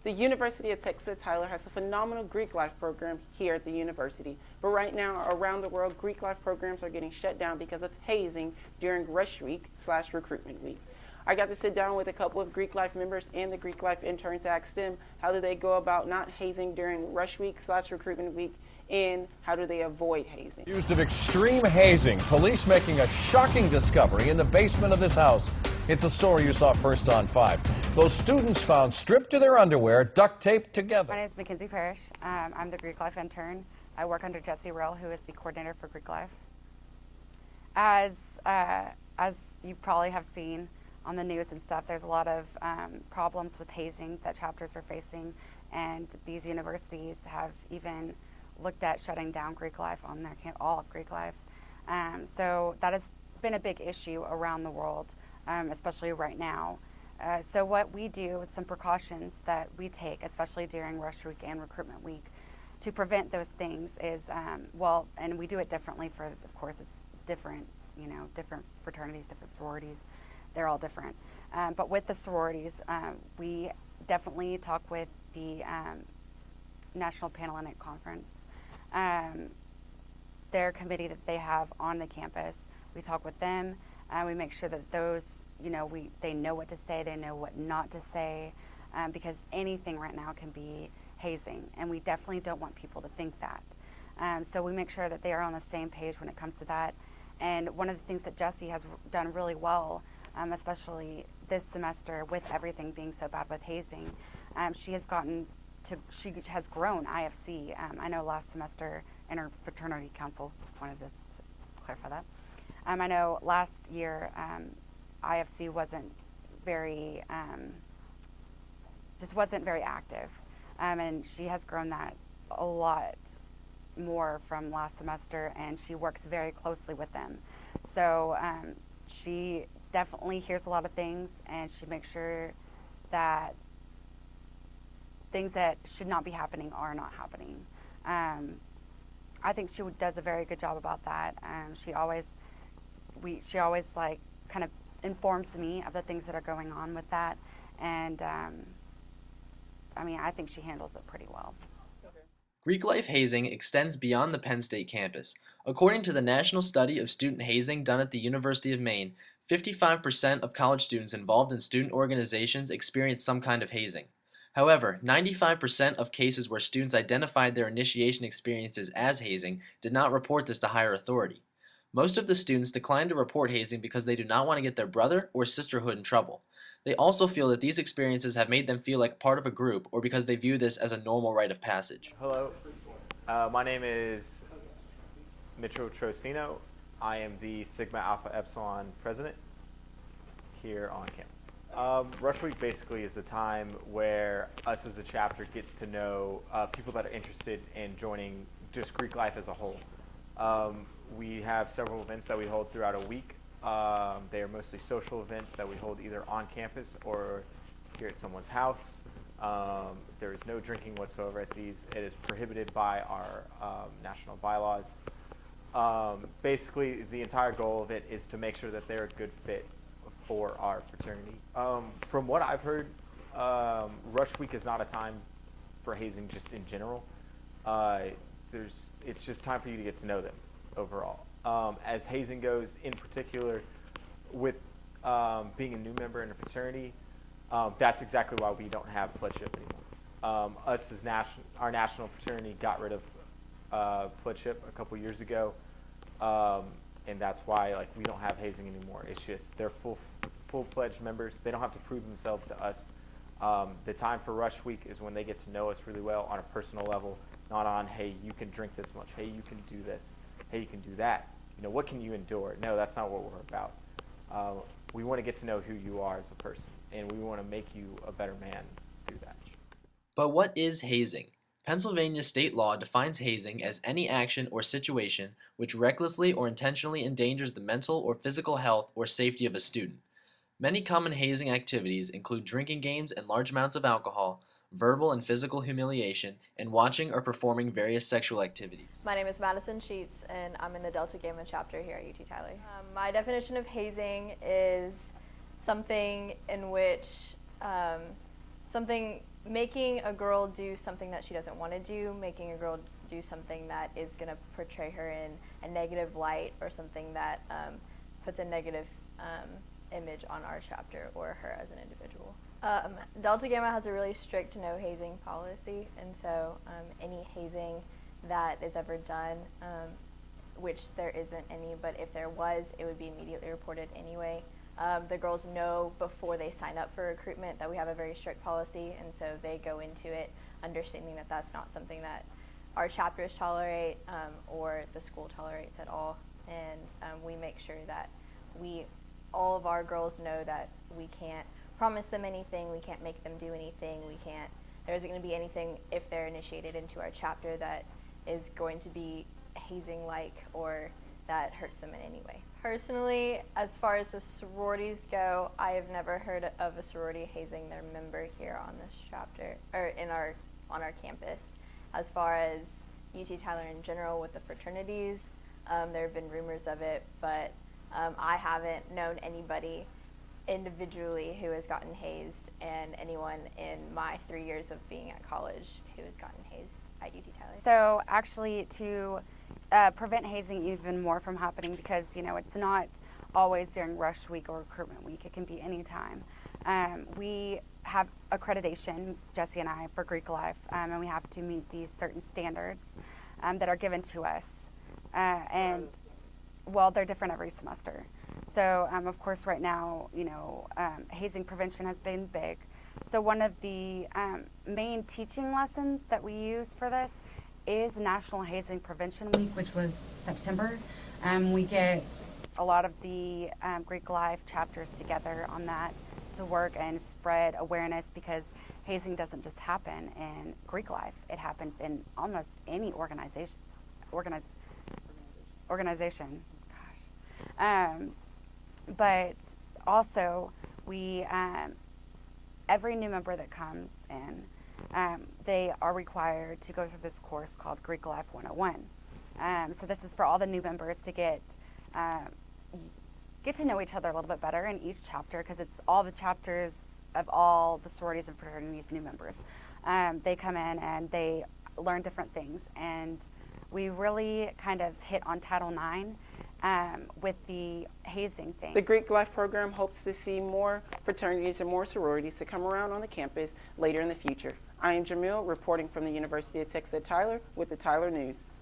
The University of Texas at Tyler has a phenomenal Greek life program here at the university. But right now, around the world, Greek life programs are getting shut down because of hazing during Rush Week/Recruitment Week. I got to sit down with a couple of Greek life members and the Greek life interns to ask them how do they go about not hazing during Rush Week/Recruitment Week, and how do they avoid hazing. Accused of extreme hazing, police making a shocking discovery in the basement of this house. It's a story you saw first on 5. Those students found stripped to their underwear, duct taped together. My name is Mackenzie Parrish. I'm the Greek Life intern. I work under Jesse Rill, who is the coordinator for Greek Life. As you probably have seen on the news and stuff, there's a lot of problems with hazing that chapters are facing, and these universities have even looked at shutting down Greek Life on their all of Greek Life. So that has been a big issue around the world, especially right now. So what we do with some precautions that we take, especially during Rush Week and Recruitment Week, to prevent those things is, and we do it differently for, of course, it's different, different fraternities, different sororities, they're all different. But with the sororities, we definitely talk with the National Panhellenic Conference, their committee that they have on the campus. We talk with them. We make sure that those, they know what to say, they know what not to say, because anything right now can be hazing, and we definitely don't want people to think that. So we make sure that they are on the same page when it comes to that. And one of the things that Jessie has done really well, especially this semester with everything being so bad with hazing, she has grown IFC. I know last semester in her fraternity council, wanted to clarify that. I know last year IFC wasn't very, wasn't very active, and she has grown that a lot more from last semester, and she works very closely with them. So she definitely hears a lot of things, and she makes sure that things that should not be happening are not happening. I think she does a very good job about that. She always like kind of informs me of the things that are going on with that, and I think she handles it pretty well. Greek life hazing extends beyond the Penn State campus. According to the National Study of Student Hazing done at the University of Maine, 55% of college students involved in student organizations experience some kind of hazing. However, 95% of cases where students identified their initiation experiences as hazing did not report this to higher authority. Most of the students declined to report hazing because they do not want to get their brother or sisterhood in trouble. They also feel that these experiences have made them feel like part of a group, or because they view this as a normal rite of passage. Hello, my name is Mitchell Trocino. I am the Sigma Alpha Epsilon president here on campus. Rush Week basically is a time where us as a chapter gets to know people that are interested in joining just Greek life as a whole. We have several events that we hold throughout a week. They are mostly social events that we hold either on campus or here at someone's house. There is no drinking whatsoever at these. It is prohibited by our national bylaws. Basically, the entire goal of it is to make sure that they're a good fit for our fraternity. From what I've heard, Rush Week is not a time for hazing just in general. It's just time for you to get to know them overall. As hazing goes, in particular, with being a new member in a fraternity, that's exactly why we don't have pledgeship anymore. Us as our national fraternity got rid of pledgeship a couple years ago, and that's why we don't have hazing anymore. It's just they're full-fledged members. They don't have to prove themselves to us. The time for Rush Week is when they get to know us really well on a personal level, not on, hey, you can drink this much, hey, you can do this, hey, you can do that. What can you endure? No, that's not what we're about. We want to get to know who you are as a person, and we want to make you a better man through that. But what is hazing? Pennsylvania state law defines hazing as any action or situation which recklessly or intentionally endangers the mental or physical health or safety of a student. Many common hazing activities include drinking games and large amounts of alcohol, verbal and physical humiliation, and watching or performing various sexual activities. My name is Madison Sheets, and I'm in the Delta Gamma chapter here at UT Tyler. My definition of hazing is something in which something making a girl do something that she doesn't want to do, making a girl do something that is going to portray her in a negative light or something that puts a negative image on our chapter or her as an individual. Delta Gamma has a really strict no hazing policy, and so any hazing that is ever done, which there isn't any, but if there was, it would be immediately reported anyway. The girls know before they sign up for recruitment that we have a very strict policy, and so they go into it understanding that that's not something that our chapters tolerate or the school tolerates at all. And we make sure that all of our girls know that we can't promise them anything, we can't make them do anything, there isn't going to be anything if they're initiated into our chapter that is going to be hazing-like or that hurts them in any way. Personally, as far as the sororities go, I have never heard of a sorority hazing their member here on this chapter, or on our campus. As far as UT Tyler in general with the fraternities, there have been rumors of it, but I haven't known anybody individually who has gotten hazed, and anyone in my 3 years of being at college who has gotten hazed at UT Tyler. So actually, to prevent hazing even more from happening, because it's not always during rush week or recruitment week, it can be any time. We have accreditation, Jesse and I, for Greek life, and we have to meet these certain standards that are given to us, and well, they're different every semester. So of course right now, hazing prevention has been big. So one of the main teaching lessons that we use for this is National Hazing Prevention Week, which was September. We get a lot of the Greek life chapters together on that to work and spread awareness, because hazing doesn't just happen in Greek life. It happens in almost any organization. Gosh. But also, we every new member that comes in, they are required to go through this course called Greek Life 101. So this is for all the new members to get to know each other a little bit better in each chapter, because it's all the chapters of all the sororities and fraternities new members. They come in and they learn different things, and we really kind of hit on Title IX with the hazing thing. The Greek Life program hopes to see more fraternities and more sororities to come around on the campus later in the future. I am Jamil, reporting from the University of Texas at Tyler with the Tyler News.